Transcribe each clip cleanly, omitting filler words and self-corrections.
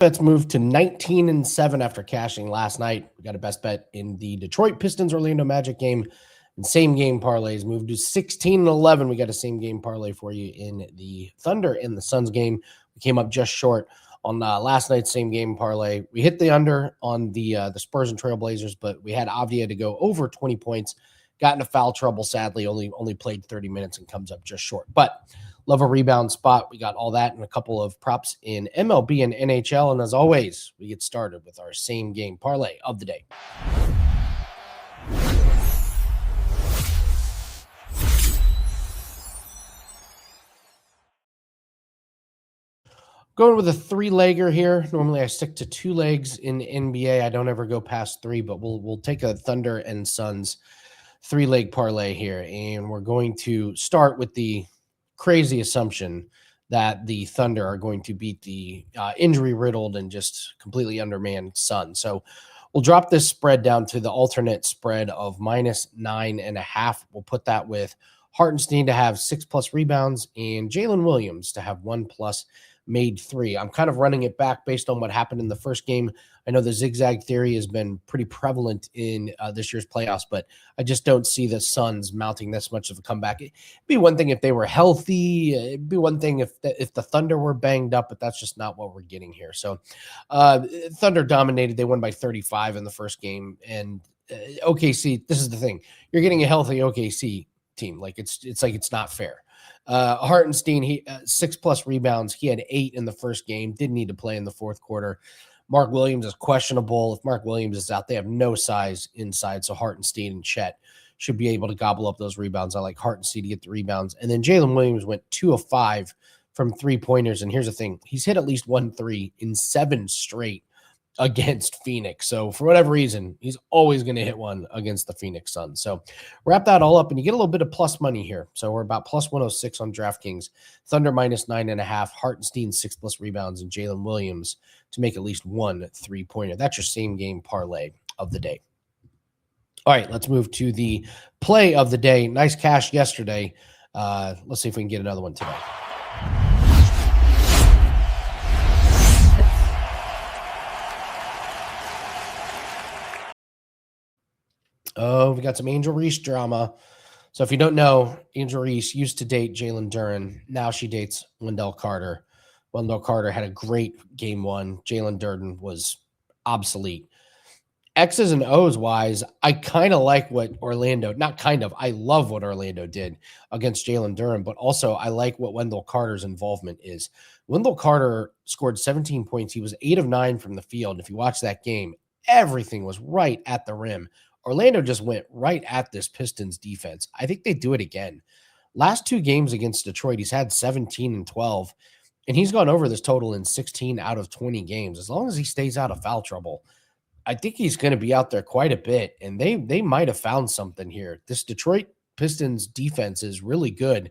Bets moved to 19-7 after cashing last night. We got a best bet in the Detroit Pistons Orlando Magic game, and same game parlays moved to 16-11. We got a same game parlay for you in the Thunder and the Suns game. We came up just short on last night's same game parlay. We hit the under on the Spurs and Trailblazers, but we had Avdia to go over 20 points. Got into foul trouble, sadly, only played 30 minutes and comes up just short. But love a rebound spot. We got all that and a couple of props in MLB and NHL. And as always, we get started with our same game parlay of the day. Going with a three-legger here. Normally I stick to two legs in NBA. I don't ever go past three, but we'll take a Thunder and Suns three-leg parlay here. And we're going to start with the crazy assumption that the Thunder are going to beat the injury-riddled and just completely undermanned Suns. So we'll drop this spread down to the alternate spread of -9.5. We'll put that with Hartenstein to have 6+ rebounds and Jalen Williams to have 1+ made 3. I'm kind of running it back based on what happened in the first game. I know the zigzag theory has been pretty prevalent in this year's playoffs, but I just don't see the Suns mounting this much of a comeback. It'd be one thing if they were healthy. It'd be one thing if the Thunder were banged up, but that's just not what we're getting here. So Thunder dominated. They won by 35 in the first game. And OKC, this is the thing. You're getting a healthy OKC team. Like it's not fair. Hartenstein, he 6+ rebounds. He had 8 in the first game. Didn't need to play in the fourth quarter. Mark Williams is questionable. If Mark Williams is out, they have no size inside. So Hartenstein and Chet should be able to gobble up those rebounds. I like Hartenstein to get the rebounds. And then Jalen Williams went 2 of 5 from 3-pointers. And here's the thing. He's hit at least 1 3 in 7 straight against Phoenix. So for whatever reason, he's always going to hit one against the Phoenix Suns. So wrap that all up and you get a little bit of plus money here. So we're about plus 106 on DraftKings. Thunder -9.5, Hartenstein 6+ rebounds, and Jalen Williams to make at least 1 3-pointer. That's your same game parlay of the day. All right, let's move to the play of the day. Nice cash yesterday. Let's see if we can get another one today. Oh, we got some Angel Reese drama. So if you don't know, Angel Reese used to date Jalen Duren. Now she dates Wendell Carter. Wendell Carter had a great game 1. Jalen Duren was obsolete. X's and O's wise, I kind of like what Orlando, not kind of, I love what Orlando did against Jalen Duren, but also I like what Wendell Carter's involvement is. Wendell Carter scored 17 points. He was 8 of 9 from the field. If you watch that game, everything was right at the rim. Orlando just went right at this Pistons defense. I think they do it again. Last 2 games against Detroit, he's had 17 and 12, and he's gone over this total in 16 out of 20 games. As long as he stays out of foul trouble, I think he's going to be out there quite a bit, and they might have found something here. This Detroit Pistons defense is really good,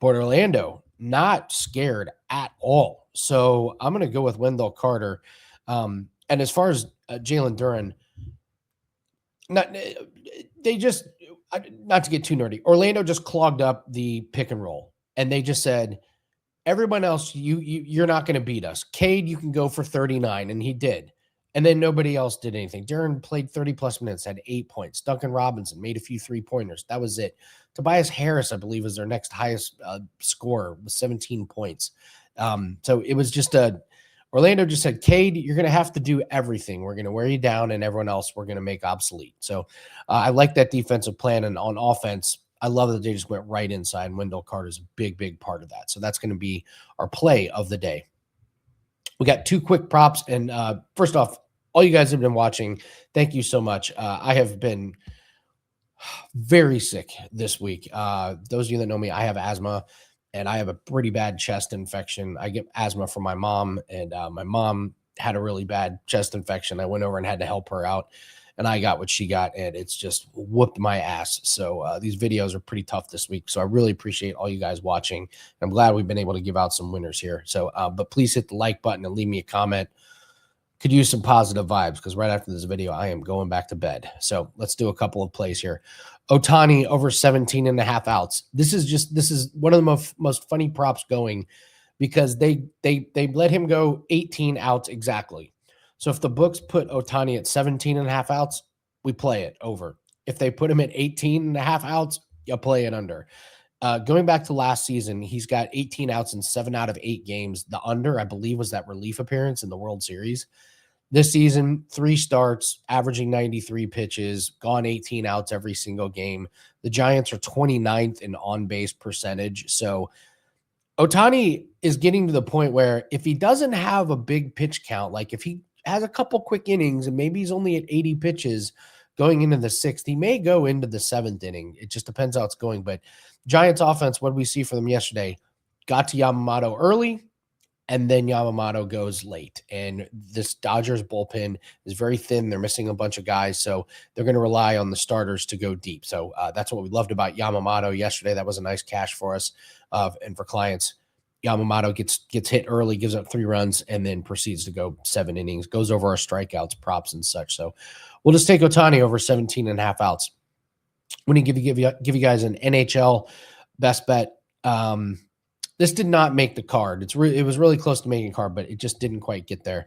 but Orlando, not scared at all. So I'm going to go with Wendell Carter. And as far as Jalen Duren, not to get too nerdy, Orlando just clogged up the pick and roll, and they just said, everyone else, you're not going to beat us. Cade, you can go for 39, and he did. And then nobody else did anything. Duren played 30+ minutes, had 8 points. Duncan Robinson made a few 3-pointers. That was it. Tobias Harris, I believe, is their next highest scorer with 17 points. So it was just Orlando just said, Cade, you're going to have to do everything. We're going to wear you down, and everyone else we're going to make obsolete. So I like that defensive plan. And on offense, I love that they just went right inside. And Wendell Carter's a big, big part of that. So that's going to be our play of the day. We got 2 quick props. And first off, all you guys have been watching, thank you so much. I have been very sick this week. Those of you that know me, I have asthma. And I have a pretty bad chest infection. I get asthma from my mom, and my mom had a really bad chest infection. I went over and had to help her out, and I got what she got, and it's just whooped my ass. So these videos are pretty tough this week. So I really appreciate all you guys watching. I'm glad we've been able to give out some winners here. So, but please hit the like button and leave me a comment. Could use some positive vibes because right after this video, I am going back to bed. So let's do a couple of plays here. Ohtani over 17.5 outs. This is one of the most funny props going because they let him go 18 outs exactly. So if the books put Ohtani at 17 and a half outs, we play it over. If they put him at 18 and a half outs, you play it under. Going back to last season, he's got 18 outs in 7 out of 8 games. The under, I believe, was that relief appearance in the World Series. This season, 3 starts, averaging 93 pitches, gone 18 outs every single game. The Giants are 29th in on-base percentage. So Ohtani is getting to the point where if he doesn't have a big pitch count, like if he has a couple quick innings and maybe he's only at 80 pitches going into the 6th, he may go into the 7th inning. It just depends how it's going. But Giants offense, what did we see for them yesterday? Got to Yamamoto early, and then Yamamoto goes late. And this Dodgers bullpen is very thin. They're missing a bunch of guys, so they're going to rely on the starters to go deep. So that's what we loved about Yamamoto yesterday. That was a nice cash for us and for clients. Yamamoto gets hit early, gives up 3 runs, and then proceeds to go 7 innings, goes over our strikeouts, props, and such. So we'll just take Ohtani over 17 and a half outs. I'm going to give you guys an NHL best bet. This did not make the card. It was really close to making a card, but it just didn't quite get there.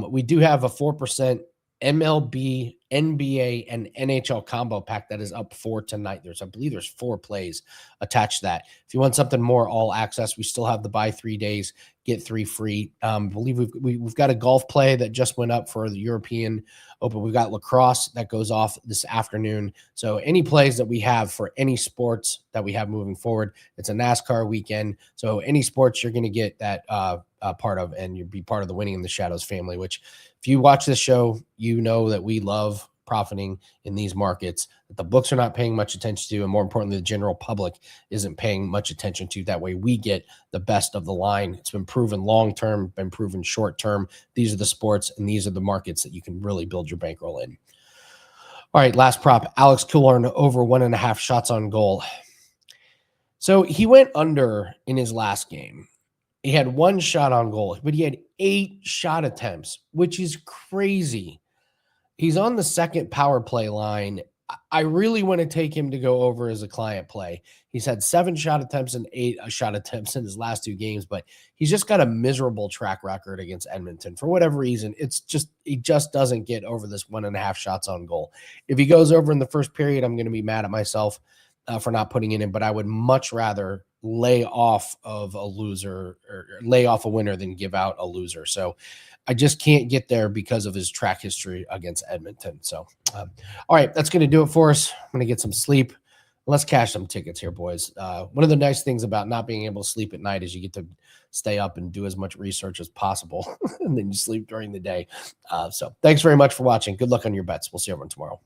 We do have a 4% MLB, NBA, and NHL combo pack that is up for tonight. I believe there's 4 plays attached to that. If you want something more all access, we still have the buy 3 days, get 3 free. I believe we've got a golf play that just went up for the European Open. We've got lacrosse that goes off this afternoon. So any plays that we have for any sports that we have moving forward, it's a NASCAR weekend. So any sports you're going to get that part of, and you'll be part of the Winning in the Shadows family, which if you watch this show, you know that we love profiting in these markets that the books are not paying much attention to, and more importantly, the general public isn't paying much attention to. That way we get the best of the line. It's been proven long-term, been proven short-term. These are the sports and these are the markets that you can really build your bankroll in. All right, last prop, Alex Killorn over 1.5 shots on goal. So he went under in his last game. He had 1 shot on goal, but he had 8 shot attempts, which is crazy. He's on the second power play line. I really want to take him to go over as a client play. He's had 7 shot attempts and 8 shot attempts in his last 2 games, but he's just got a miserable track record against Edmonton. For whatever reason, he just doesn't get over this 1.5 shots on goal. If he goes over in the first period, I'm going to be mad at myself for not putting it in, but I would much rather lay off of a loser or lay off a winner than give out a loser. So I just can't get there because of his track history against Edmonton. So, all right, that's going to do it for us. I'm going to get some sleep. Let's cash some tickets here, boys. One of the nice things about not being able to sleep at night is you get to stay up and do as much research as possible, and then you sleep during the day. So thanks very much for watching. Good luck on your bets. We'll see everyone tomorrow.